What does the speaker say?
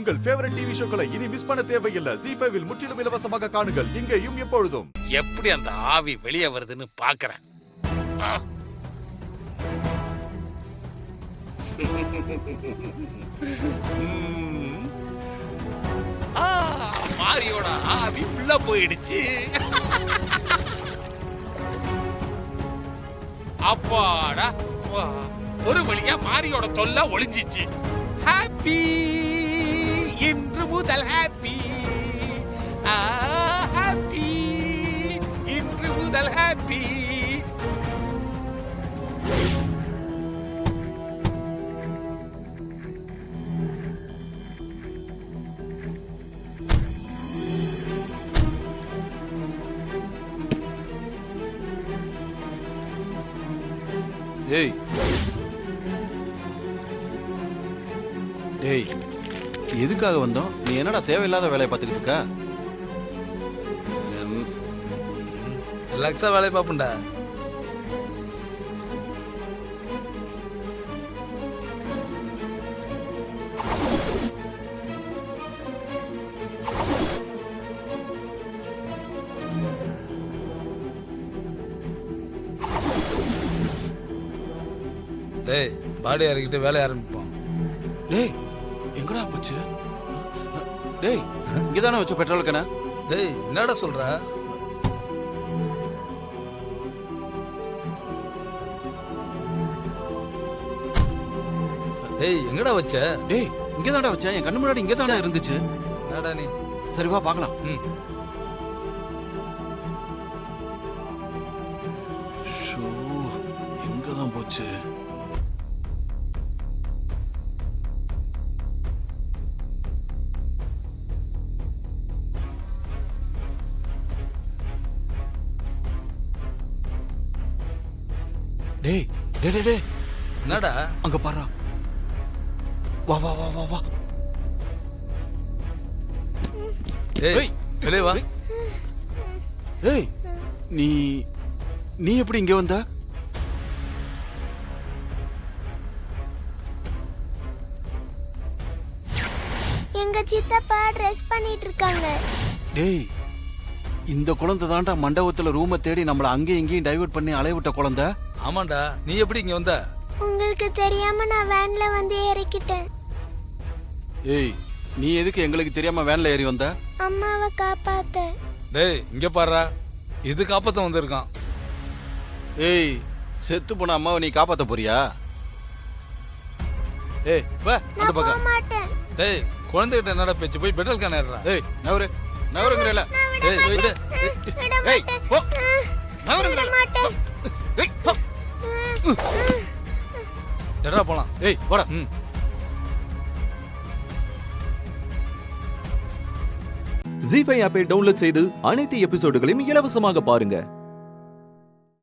உங்கள் favourite TV ஷோக்களை இனி miss பண்ண தேவையில்லை. ZEE5 இல் முற்றிலும் இலவசமாக காணுங்கள். இங்கேயும் எப்பொழுதும். எப்படி அந்த ஆவி வெளியே வருதுன்னு பாக்குறேன். மாரியோட ஆவி உள்ள போயிடுச்சு. அப்பாடா, ஒரு வழியா மாரியோட தொல்லை ஒளிஞ்சிச்சு. ஹாப்பி, இன்று முதல் ஹாப்பி. ஹாப்பி, இன்று முதல் ஹாப்பி. ஏய் ஏய், எதுக்காக வந்தோம்? நீ என்னடா தேவையில்லாத வேலையை பார்த்துக்கிட்டு இருக்க? ரிலாக்ஸா வேலையை பார்ப்பேன்டா. டேய், பாடி இறக்கிட்டு வேலையை ஆரம்பிப்போம். டேய், எங்கடா போச்சு? டேய், இங்கதானே வச்ச பெட்ரோல் கேன? டேய், என்னடா சொல்ற? டேய், எங்கடா வச்ச? டேய், இங்கதான்டா வச்சேன். என் கண்ணு முன்னாடி இங்கதானே இருந்துச்சு. என்னடா நீ? சரி வா பார்க்கலாம். ஷோ, எங்கதான் போச்சு? டேய் டேய் டேய் டேய், என்னடா? அங்க பாரு. வா வா வா வா வா. டேய், வெளியே வா. ஏய், நீ நீ எப்படி இங்க வந்த? எங்க சித்தப்பா ட்ரெஸ் பண்ணிட்டு இருக்காங்க. டேய், இந்த குழந்தை தான்டா மண்டபத்துல ரூமை தேடி நம்மள அங்கேயும் இங்கேயும் டைவர்ட் பண்ணி அலைய விட்ட குழந்தை. ஆமாண்டா, நீ எப்படி இங்க வந்த? உங்களுக்கு தெரியாம நான் வேன்ல வந்து இறக்கிட்டேன். ஏய், நீ எதுக்கு எங்களுக்கு தெரியாம வேன்ல ஏறி வந்த? அம்மாவை காப்பாத்த. டேய், இங்க பாருடா, இது காப்பாத்த வந்திருக்கான். ஏய், செத்து போன அம்மாவை நீ காப்பாத்த போறியா? ஏய் வா அந்த நான் போக பக்கம். மாட்டேன். டேய், குழந்தைகிட்ட என்னடா பேச்சு? போய் பெட்ரோல் கேன் ஏறுடா. ஏய் நவரு நவருங்கறல. டேய், விடு. விட ஏய் மாட்டேன். போ. விட நவருங்கறல. மாட்டேன். ஏய் போ. எடா போலாம். ஏய் போடா. ZEE5 ஆப்பை டவுன்லோட் செய்து அனைத்து எபிசோடுகளையும் இலவசமாக பாருங்க.